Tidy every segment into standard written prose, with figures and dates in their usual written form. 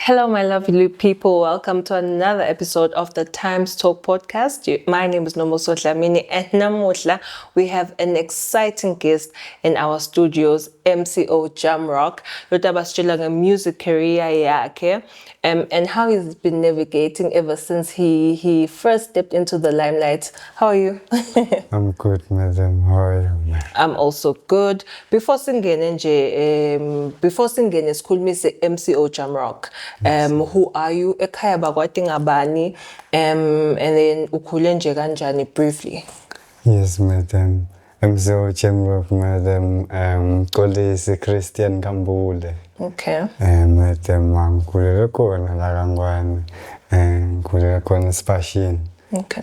Hello, my lovely people. Welcome to another episode of the Times Talk podcast. My name is Nomuso Dlamini, and namuhla we have an exciting guest in our studios, MCO Jamrock. Lotabasitshela music career yakhe, and how he's been navigating ever since he first stepped into the limelight. How are you? I'm good, madam. How are you, man? I'm also good. Before singing sikhulume MCO Jamrock. Who are you? Ekhaya bakwati ngabani? And then ukhule nje kanjani briefly. Yes, madam. MCO Jamrock, madam. Kolisi Christian Kambule. Okay. Madam, ngikhulele khona la kaNgwane. Ngikhulele khona eSpashini. Okay.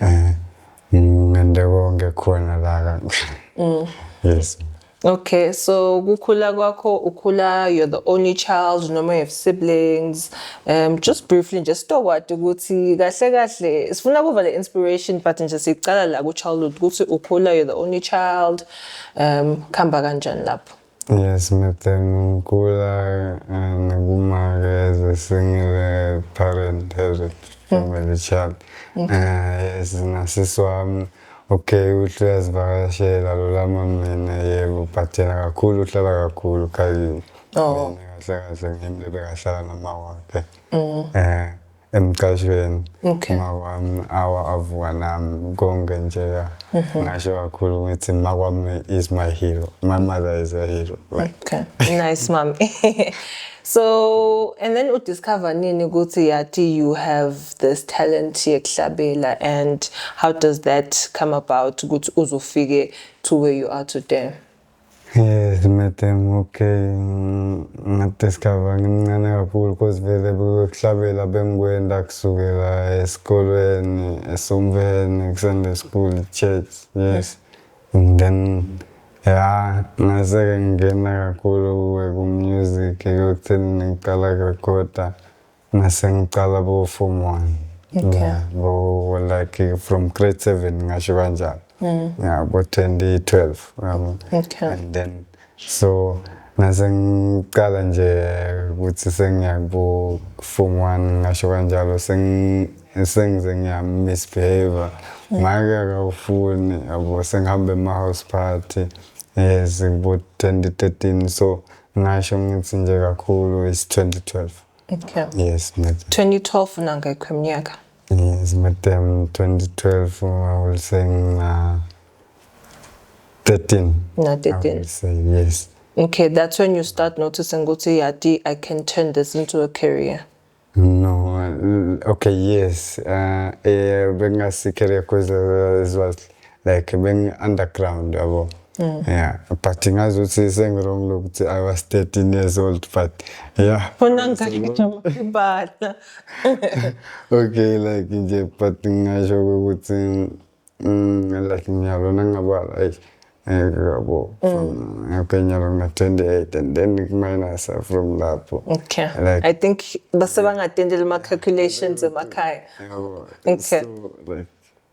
Ngende konke khona la kaNgwane. Yes. Okay, so kukhula kwakho ukhula, you're the only child, noma you have siblings. Just briefly, just talk what ukuthi kahle kahle sifuna kuva le inspiration, but nje sicala la ku childhood ukuthi ukhula, you're the only child. Khamba kanjani lapho? Yes, madam. Ngikula ngikuma as a single parent, family child. Yes, nasisi wami. Okay, uhlala sivakashela lo lama mina yebo uphathela kakhulu uhlala kakhulu khayini. Oh. Kahle kahle ngimlebe kahlala nama wakhe. Emqashweni. Okay. Mawami avuka nami konke nje ngasho kakhulu ngithi makwami is my hero. My mother is a hero. Okay. Nice, mommy. So, and then discover nini ukuthi yathi you have this talent yekuhlabela, and how does that come about ukuthi uzofike to where you are today? Yes, madam. Okay, ngadiscover ngimncane kakhulu because vele bekuhlabela bengikwenda kusukela esikolweni, esomveni, kuSunday school, church. Yes. And then ngase ngingena kakhulu ku-music ekutheni ngiqala ukurekhoda ngase ngiqala bo-form 1. Okay. Like from grade 7 ngasho kanjalo. Yeah, about 2012. Okay. And then so ngase ngiqala nje ukuthi sengiyaku form 1 ngasho kanjalo sengize ngiyamisbehave. Make akawufuni yabo sengihambe ema-house party. Yes, about 2013. So ngasho ngithi nje kakhulu is 2012. Okay. Yes, madam. 2012 nangayikho iminyaka? Yes, madam. 2012 I will say 13. Na 13. I will say yes. Okay, that's when you start noticing ukuthi yathi I can turn this into a career. No, okay, yes. Bengasikere cause it was like being underground yabo. Yeah, but ngazuthi sengirong lokuthi I was 13 years old, but yeah. Okay, like nje but ngasho ukuthi like ngiyabona ngabala yabo okay nyalo nga 28 and then minus from lapho. Okay. Like, I think base bangatendela ama calculations emakhaya. Okay. So, like,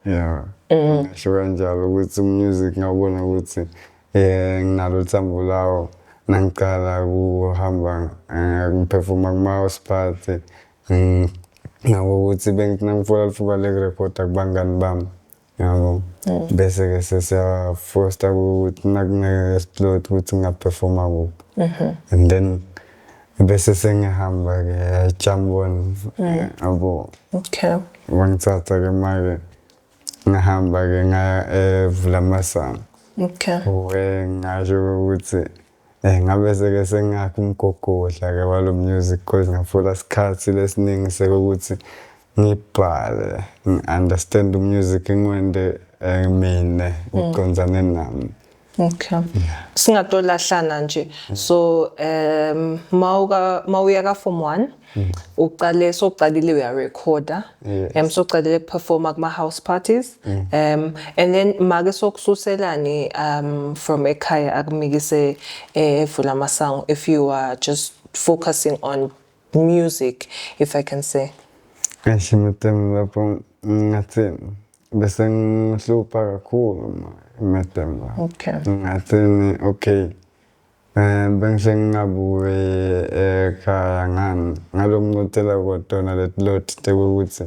yeah. Ngasho kanjalo ukuthi music ngabona ukuthi nginalo uthambo lawo nangiqala ukuhamba ngiperforma kuma-house party. Ngabo ukuthi bengifuna ukuba le-recorder kubangani bami. Yabo. Bese ke sesiyafosta ukuthi nakune-explode ukuthi ngaperforma kuphi. And then bese sengihamba ke Jambon yabo. Okay. Wangithatha ke manje ngahamba ke ngaya eVulamasango. Okay. Ngasho ukuthi ngabe seke sengakho umgogodla ke walo music cause ngafuna isikhathi lesiningi sekuthi ngibhale understand music ngwende mina uqonzane nami. Okay. Singatolahlana nje. So mawuya ka form 1 uqalile uya recorder. Soqalile performa kuma house parties. And then make sokususelani from ekhaya akumikise eVulamasango if you are just focusing on music, if I can say. Eshimetem lapho ngathi bese ngihlupa kakhulu madam. Okay. Ngathi okay bengihle ngingabuye ekhaya ngalomncotela kodwa let lot tekuthi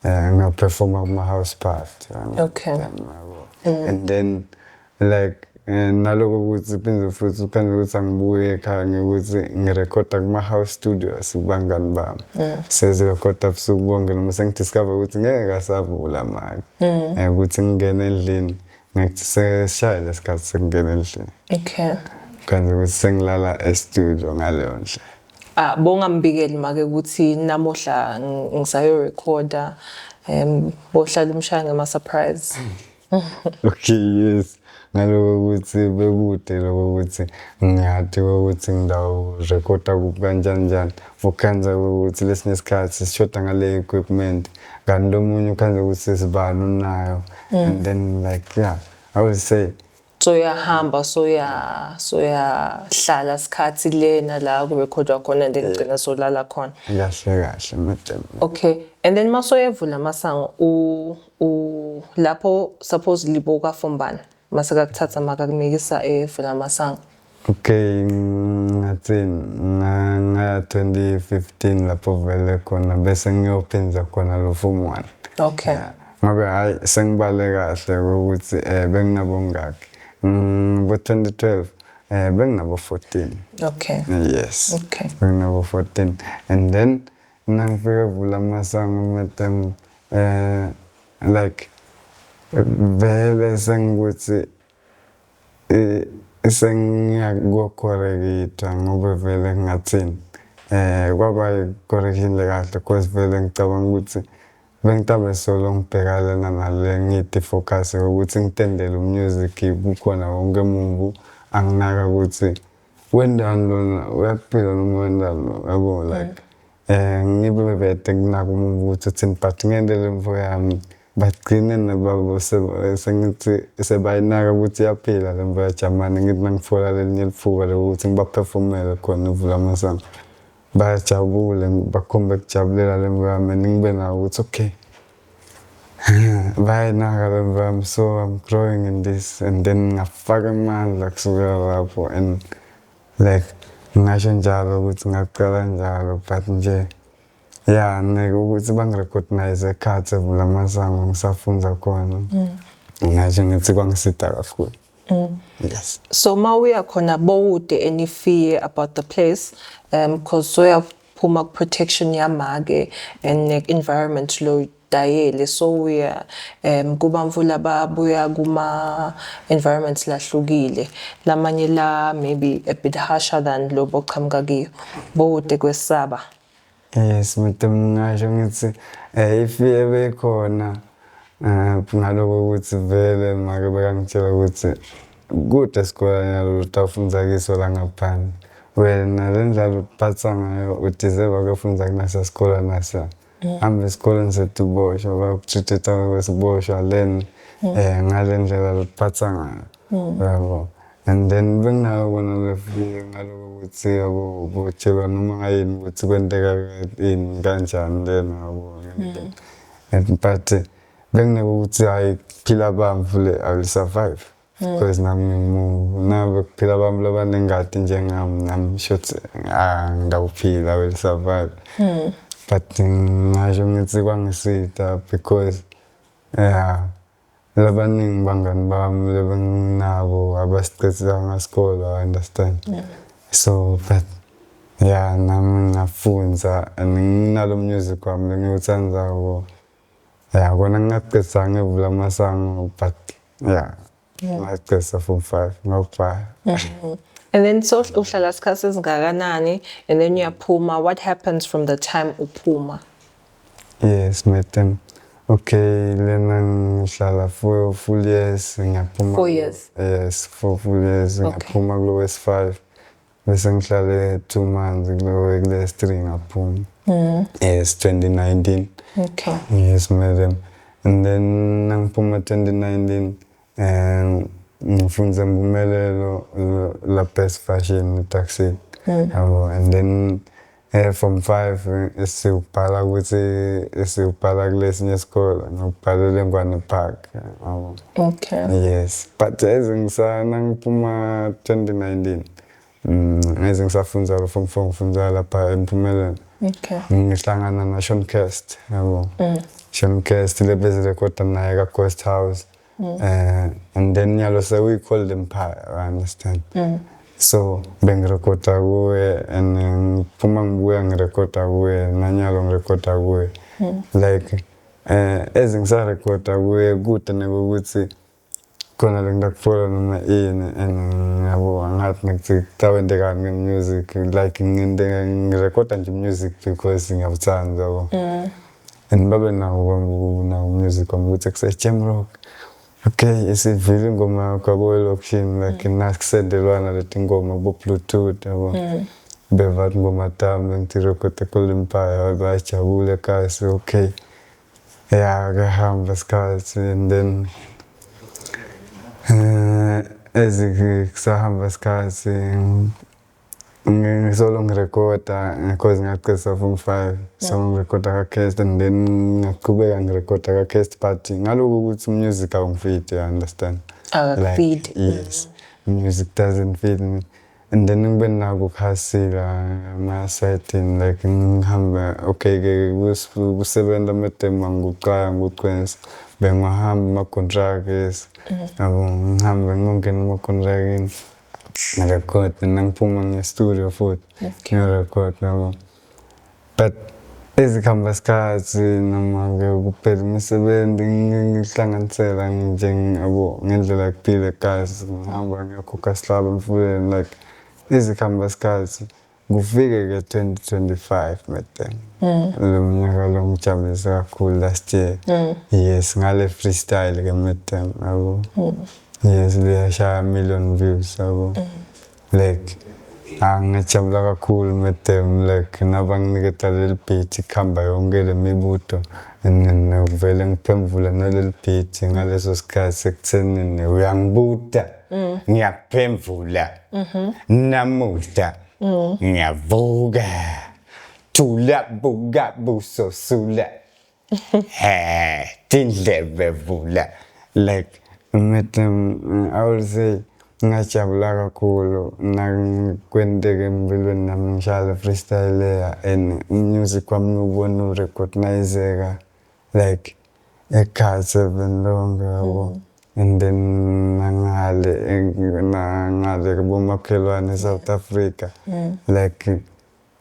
ngaperforma kuma-house party. Okay. And then like naloko ukuthi phinde futhi uphinde ukuthi angibuye ekhaya ngikuthi ngirekhoda kuma-house studios kubangani bami. Sezirekhoda busuku bonke noma sengidiscover ukuthi ngeke ngasavula manje. Ukuthi ngingene endlini ngithi sesishaya lesikhathi sengingena endlini. Okay. Kanti ukuthi sengilala e-studio ngaleyo ndlela. Bongambikeli make ukuthi namuhla ngisayorekhoda bohlala umshaya ngama-surprise. Okay, yes. Ngaloko ukuthi bekude lokho ukuthi ngiyathi ukuthi ngidawurekhoda kanjani ukukhanza ukuthi lesinye isikhathi sishoda ngale equipment kanti lomunye ukhanza ukuthi sibani unayo. And then like yeah, I would say Soyahamba soyahlala isikhathi lena la kurekhodwa khona and then ngigcina solala khona. kahle madam. Okay, and then masoyevula masango lapho supposedly bokafombana mase kakuthatha makakunikisa evula masango. Okay, ngathini nga 2015 lapho vele khona bese ngiyophenza khona lo form 1. Okay. Ngabe hayi sengibale kahle ukuthi benginabo ngakhi. Bo 2012 benginabo 14. Okay. Yes. Okay. Benginabo 14. And then nangifika vula masango madam like vele sengikuthi sengiyakukorrekta ngoba vele ngathini kwaba correction kahle cause vele ngicabanga ukuthi bengitabe solo ngibhekalana nale ngithi focus ukuthi ngitendele umusic kukhona wonke umuntu anginaka ukuthi wendani lona uyaphila noma wendani yabo like ngibe bete kunaka umuntu ukuthi thini but ngendele mfo yami bagcine nababo sengithi sebayinaka ukuthi yaphila le mva Germany ngithi mangifola lelinye lifuba lokuthi ngibaperformele khona uvula masango bayajabule bakhombe kujabulela le mva yami ngibe nawo ukuthi okay bayinaka le mva yami so I'm growing in this and then ngafaka amandla kusukela lapho and like ngasho njalo ukuthi ngaqala njalo but nje yeah, ukuthi bangirecognize ekhathe vula masango ngisafunza khona. Ngasho ngithi kwangisida kakhulu. Yes. So mawuya khona bowude any fear about the place because soyaphuma protection yamake and environment lo dayele so uya kuba mvula babuya kuma environments lahlukile lamanye la maybe a bit harsher than lo boqhamuka kiyo bowude kwesaba. Yes, madam ngasho ngithi if ebekhona ngaloko ukuthi vele make bekangitshela ukuthi kude esikole nyalo utafunza kiso la ngaphandle wena le ndlela uphatha ngayo udeserve ukufunza kunasa sikole nasa hambe esikoleni sethuboshwa bakutreat-a kwesiboshwa then ngale ndlela uphatha ngayo yabo. And then benginayo kona le fear ngaloko ukuthi yabo botshelwa noma ngayini ukuthi kwenteka ini kanjani lena yabo. But benginako ukuthi hayi phila bami vele I will survive because nami ngimuntu nabe kuphila bami labanengadi njengami nami shothi ngawuphila I will survive. But ngasho ngithi kwangisida because labaningi bangani bami lebenginabo abasiqedisa ngasikole I understand. So but yeah nami ngafunza and nginalo music wami lengiwuthandako yeah kona ngingaqedisa ngevula masango but yeah ngaqedisa form 5 ngokubhala. And then so uhlala isikhathi esingakanani and then uyaphuma what happens from the time uphuma? Yes madam. Okay, lena ngihlala for full years ngiyaphuma. 4 years. Yes, for full years ngiyaphuma kulo S5. Bese ngihlale 2 months kulo S3 ngaphuma. Yes, 2019. Okay. Yes madam. And then nangiphuma 2019 ngifunza Mpumelelo la best fashion taxi. And then from 5 esibhala ukuthi esibhala kulesinye isikole ngibhalele Ngwane Park. Okay. Yes, but as ngiphuma 2019 ngeze ngisafunza form 4 ngifundza lapha eMpumelelo. Okay. Ngihlangana na Sean Cast yabo. Sean Cast lebezirekhoda naye ka Ghost House. And then yalo so we called Empire, I understand. So bengirekhoda kuwe and phuma ngibuya ngirekhoda kuwe nanyalo ngirekhoda kuwe. Like ezingisarekhoda kuwe kude nekuthi khona ngakufolo noma ini and yabo ngathi ngithi tawendeka ngemusic like ngirekhoda nje music because ngiyabuthanda yabo. And babe nawo music ukuthi kuse jam rock. Okay, isivile ingoma kwabo location like nakusendelwana leti ngoma bo Bluetooth yabo. Bevat ngoma tam ngirekhoda kule Empire bayajabule kasi okay. Yeah, ngahamba isikhathi and then kusahamba isikhathi ngisolo ngirekhoda because ngaqesa form 5 so ngirekhoda ka Cast and then ngaqhubeka ngirekhoda ka Cast but ngaloko ukuthi music awungifit, you understand? Feed. Yes, music doesn't fit me. And then ngibe nako kuhasila ma setting like ngihamba okay kusebenza medemo ngikuqala ngikwenza bengahamba ma contracts yabo ngihamba ngongena ma contracts ngirecord nangiphuma nge-studio futhi ngirecord yabo. But ezikhamba isikhathi noma-ke kuphela imisebenzi ngihlanganisela njengabo ngendlela yokuphila kasi ngihamba ngiyakhokha slab emfuleni like ezikhamba isikhathi kufike-ke 2025 madam. Lo mnyaka lo ngijabulise kakhulu last year. Yes, ngale freestyle-ke madam yabo. Yes, liyashaya million views yabo. Like ngijabula kakhulu madam like nabanginiketa leli beat ikhamba yonke le mibuto and vele ngiphendula naleli beat ngaleso sikhathi sekuthenini uyangibuta ngiyakuphendula namuhla ngiyavuka thula buka buso sula tindlebe vula like madam I would say ngajabula kakhulu nakwenteke empilweni nami ngishaya freestyle and music wami ubona urecognizeka like ekhaya 7 lonke yabo. And then nangale kubomakhelwane South Africa like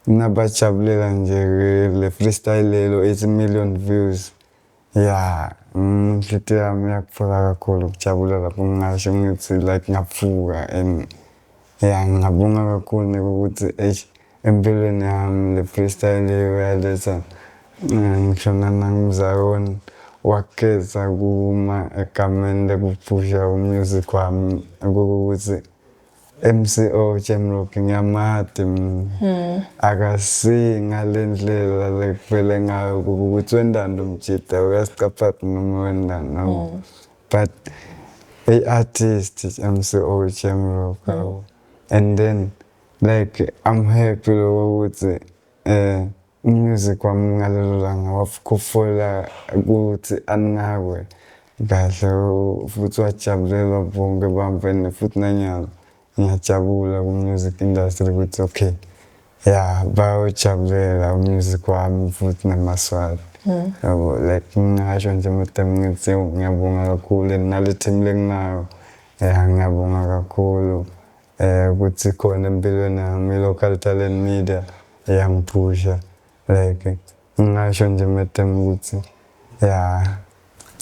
nabajabulela nje le freestyle lelo 8 million views. Yeah, ngithi yami yakufaka kakhulu ukujabula lapho ngisho ngithi like ngaphuka and yeah ngabonga kakhulu ukuthi empilweni yami le freestyle leyo yaletha ngishona nangimzakoni wakhetha kuma egameni lokuphusha umusic wami ukuthi MCO Jam Rock ngiyamati akasinga lendlela lekuvele ngayo ukuthi wendando mjida uyasiqaphatha noma wendando. But artist MCO Jam Rock and then like I'm happy ukuthi music wami ngalelo langa wafukufola ukuthi aningakwe kahle futhi wajabulela bonke bamfene futhi nanyalo ngiyajabula ku-music industry ukuthi okay yeah bayajabulela music wami futhi namaswati yabo like ngingasho nje madam ngithi ngiyabonga kakhulu nale team lenginayo ngiyabonga kakhulu ukuthi khona empilweni yami local talent media yangiphusha like ngingasho nje madam ukuthi yeah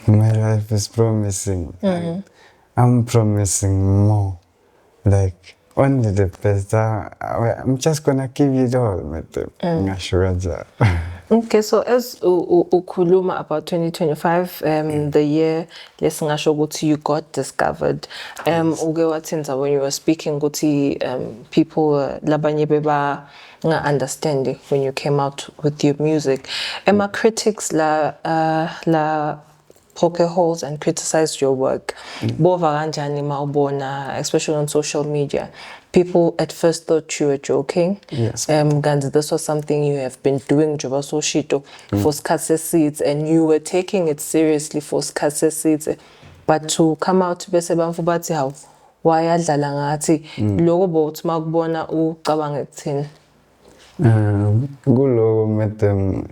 my life is promising. I'm promising more. Like only the best. I'm just gonna give you it all, madam. Ngasho. Okay, so as ukhuluma about 2025, the year lesingasho ukuthi you got discovered. Uke wathenza when you were speaking ukuthi people labanye beba nga understanding when you came out with your music. My critics la poke holes and criticized your work. Bova kanjani mawubona, especially on social media. People at first thought you were joking. Yes. Ganzi, this was something you have been doing Juba Soshito for Skase Seeds, and you were taking it seriously for Skase Seeds. But to come out to Besebamfubati, how wayadlala ngathi lokho bowuthi makubona ucabanga ekuthini? Kuloko with them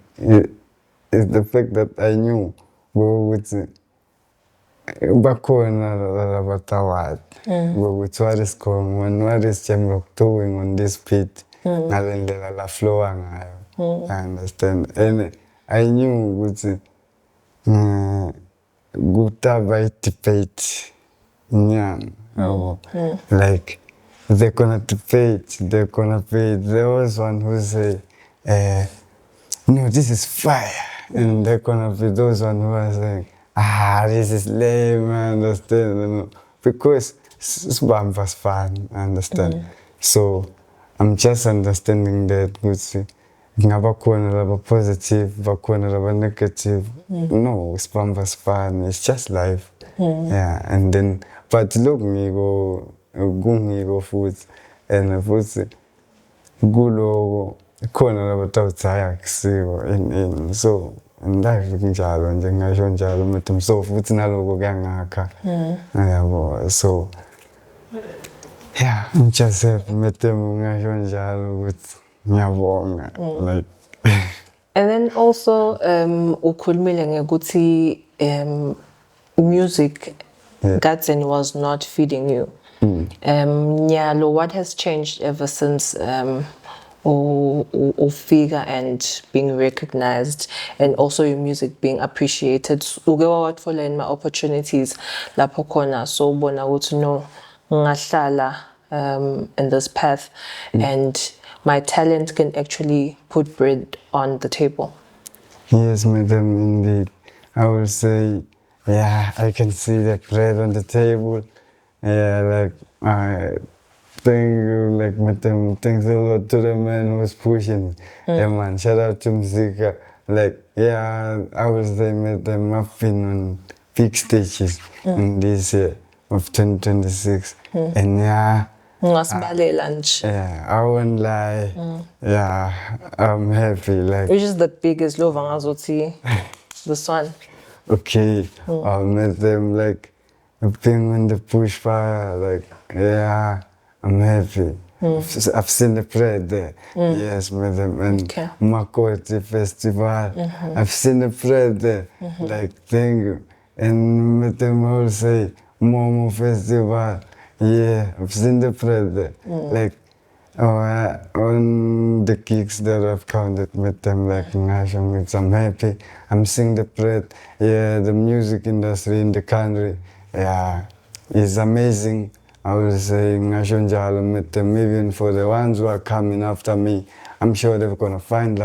is the fact that I knew ukuthi bakhona labatawad ukuthi what is going on, what is Jamrock doing on this beat, ngale ndlela la flowa ngayo. I understand, and I knew ukuthi kutaba i-debate nyana yabo, like they're gonna debate, they're gonna be, there was one who say no, this is fire, and they're gonna be those one who are saying this is lame, I understand, you know, because Sibamba's fun, I understand. So I'm just understanding that ukuthi ngabakhona laba positive, bakhona laba negative. No, Sibamba's fun, it's just life. Yeah, and then but look ngiko futhi, and futhi kuloko khona labatawuthi akusiwo in so and life kunjalo nje, ngisho njalo methembe, so futhi naloko kuyangakha yabo. So yeah, I'm just happy methembe ngisho njalo ukuthi ngiyabonga, like. And then also ukhulumile ngekuthi music Gatsden was not feeding you. Nyalo, what has changed ever since Ufika and being recognized, and also your music being appreciated? Uke wawatfola in my opportunities lapho khona so ubona ukuthi no, ngahlala in this path and my talent can actually put bread on the table? Yes, madam, indeed. I will say, yeah, I can see the bread on the table. Yeah, like, I thank you, like, madam, thanks a lot to the man who was pushing. Yeah, man, shout out to Mzika. Like, yeah, I will say, madam, I've been on big stages in this year of 2026. And yeah, I won't lie. Yeah, I'm happy. Like, which is the biggest love angazoti this one? Okay, I met them like being on the push fire. Like, yeah, I'm happy. I've seen the bread there. Yes, met them and Makoti Festival. I've seen the bread there. Like, thank you. And met them all say Momo Festival. Yeah, I've seen the bread there. Like, on the gigs that I've counted with them, like Ngasho, I'm happy. I'm seeing the bread. Yeah, the music industry in the country, yeah, is amazing. I will say Ngasho Njalo with them, even for the ones who are coming after me, I'm sure they're gonna find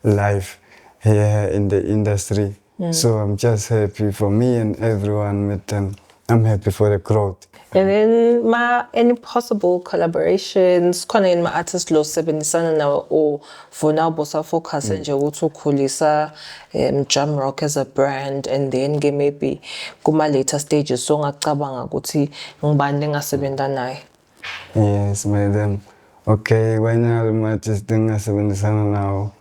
life here in the industry. So I'm just happy for me and everyone with them. I'm happy for the growth. And then any possible collaborations khona in my artist lo sebenzisana nawo, or for now bosa focus nje ukuthi ukhulisa Jamrock as a brand, and then maybe kuma later stages so ngacabanga ukuthi ngibani lengasebenza naye? Yes, madam. Okay, when I'm artist ngasebenzisana nawo,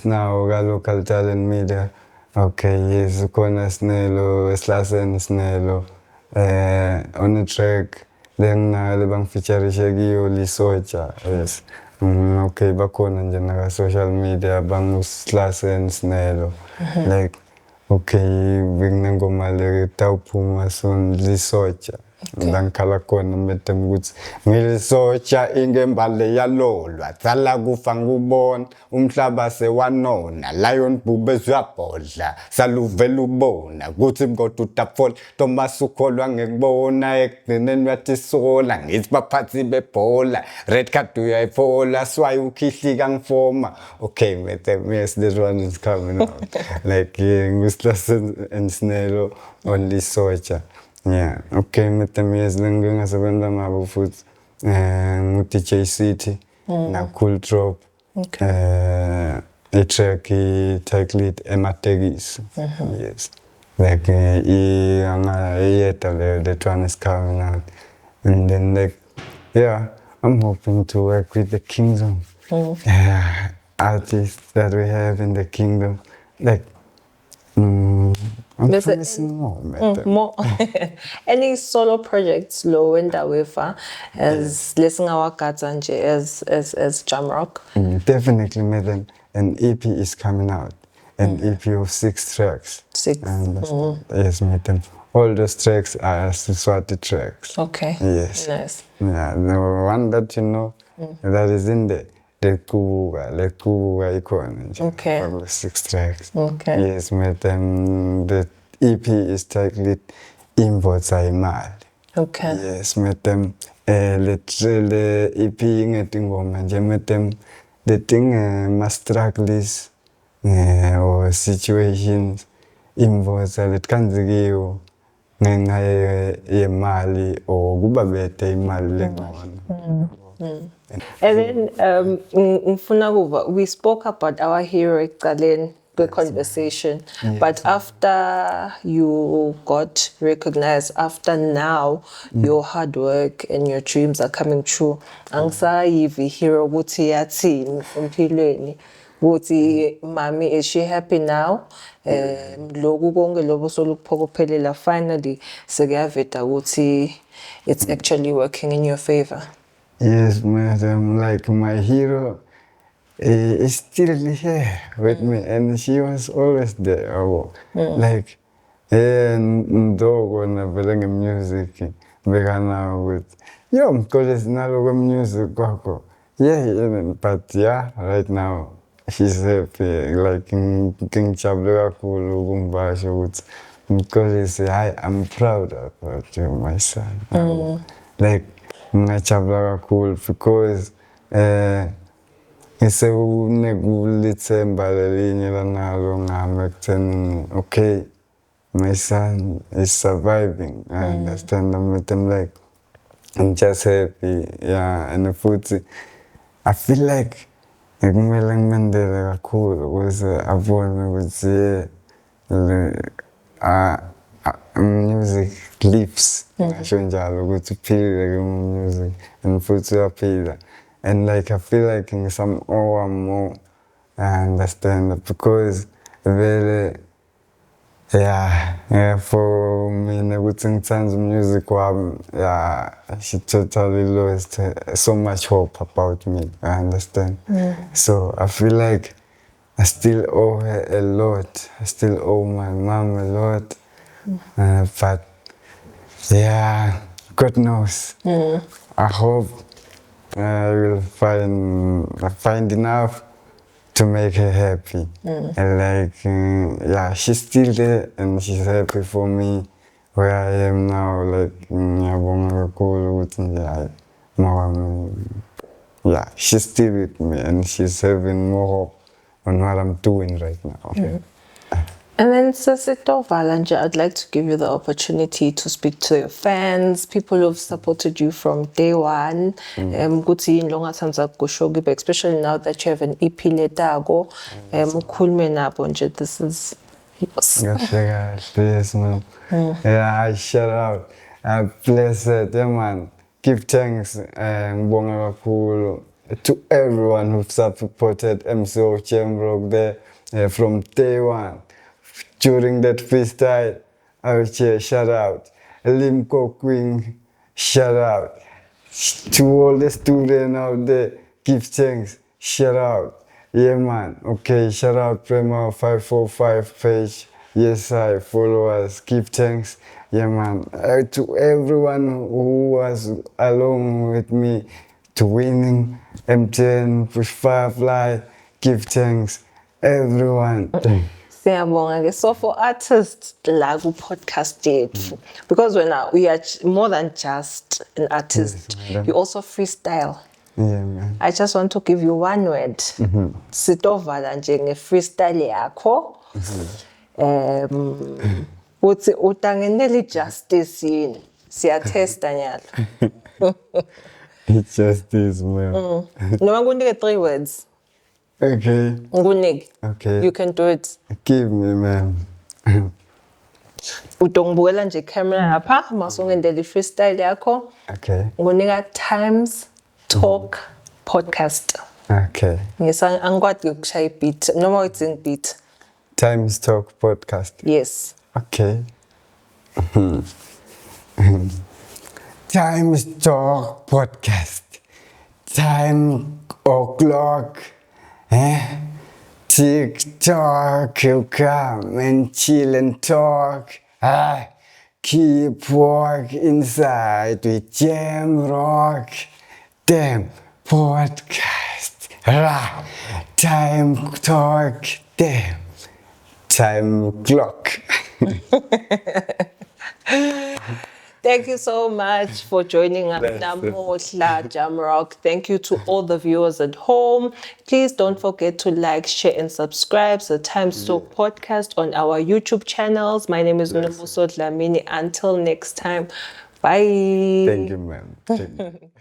now ga local talent media. Okay, yes, khona Snelo, Slasen Snelo. On the track, then lebang feature Shagio Lisocha. Yes. Okay, bakhona nje na social media bang Slasen Snelo. Like, okay, ngoma le tawuphuma son Lisocha. Ngikhala khona metem ukuthi ngilisocha ingembale yalolwa tsala kufa ngubona umhlaba sewanona lion bube zwabhodla saluvela ubona kuthi ngoba utaphola Thomas ukholwa ngekubona ekugcineni wathi sola ngithi baphathi bebhola red card uyayiphola swaye ukhihlika ngifoma. Okay, metem, yes, this one is coming out. Like Nguslasen and Snelo on Lisocha. Yeah, okay, with them years ngasebenzisa nabo futhi DJ City na Cool Drop. A track titled Emategis. Yes. Like that one is coming out. And then like, yeah, I'm hoping to work with the Kingdom. Artists that we have in the Kingdom. Like I'm Bese- promising more, madam. More. Any solo projects lo wenda wefa as lesingawagada nje as Jamrock? Definitely, madam. An EP is coming out. An EP of 6 tracks. 6. I understand. Yes, madam. All those tracks are Siswati tracks. Okay. Yes. Nice. Yeah, the one that you know that is in there. Let Kubuga icon. Okay. All the 6 tracks. Okay. Yes, madam. The EP is titled Imvotsa Imali. Okay. Yes, madam. Le EP ngetingoma nje madam. The thing ma-struggles or situations imvotsa letkanzikiyo ngenxa yemali or kuba bete imali lengcono. And then ngifuna kuva, we spoke about our hero ekuqaleni kwe-conversation, but after you got recognized, after now your hard work and your dreams are coming true, angisayivi hero ukuthi yathini empilweni ukuthi mami, is she happy now? Loku konke lobo solukuphokophelela finally sekuyaveda ukuthi it's actually working in your favor. Yes, madam. Like my hero is still here with me, and she was always there. Like, ndogo na vele music bekana with yo mkolezi nalo music kwako. Yeah, but yeah, right now she's happy. Like ngijabule kakhulu kumbasho ukuthi mkolezi, I'm proud about you, my son. Like ngajabula kakhulu because ngisekulithemba lelinye lanalo ngami ekuthenini okay, my son is surviving. I understand. I'm like, I'm just happy. Yeah, and futhi I feel like kumele ngimendele kakhulu ukuze abone ukuthi music lives. Ngisho njalo ukuthi uphilile music and futhi uyaphila. And like I feel like in some more, I understand because vele for me ukuthi ngithanda music wami, she totally lost so much hope about me. I understand. So I feel like I still owe her a lot. I still owe my mom a lot. But yeah, God knows. I hope I will find enough to make her happy. And like, she's still there and she's happy for me where I am now. Like, she's still with me and she's having more hope on what I'm doing right now. And then Sasitovala nje, I'd like to give you the opportunity to speak to your fans, people who've supported you from day one. Ukuthi yini lo ngathandza kusho kibo, especially now that you have an EP letako. Ukhulume nabo nje, this is yours. Yes, man. Yeah, I shout out. Blessed, yeah, man. Give thanks ngibonga kakhulu to everyone who supported MCO Jamrock there from day one. During that freestyle, I would say shout out. Limco Queen, shout out. To all the students out there, give thanks, shout out. Yeah, man. Okay, shout out Prema 545 page. Yes, I follow us. Give thanks. Yeah, man. To everyone who was along with me to winning M10, Push Firefly, give thanks. Everyone. Siyabonga. So for artists la ku podcast yethu, because we are more than just an artist, you also freestyle. Yeah, man. I just want to give you one word. Sitovala nje nge-freestyle yakho. Uthi utangenele justice yini? Siyatesta nyalo. It's justice, man. Noma ngikunike 3 words. Okay. Ngikunike. Okay. You can do it. Give me, man. Utongibukela nje camera lapha, masongendele freestyle yakho. Okay. Ngunika Times Talk Podcast. Okay. Ngisa angikwadi ukushaya beat noma uthi beat. Times Talk podcast. Yes. Okay. Times Talk podcast. Time o'clock. TikTok, you come and chill and talk. Keep walk inside with Jam Rock. Damn podcast. Time talk. Damn. Time clock. Thank you so much for joining us, Namuhla Jamrock. Thank you to all the viewers at home. Please don't forget to like, share, and subscribe to the Times Talk podcast on our YouTube channels. My name is Nomuso Dlamini. Until next time, bye. Thank you, ma'am.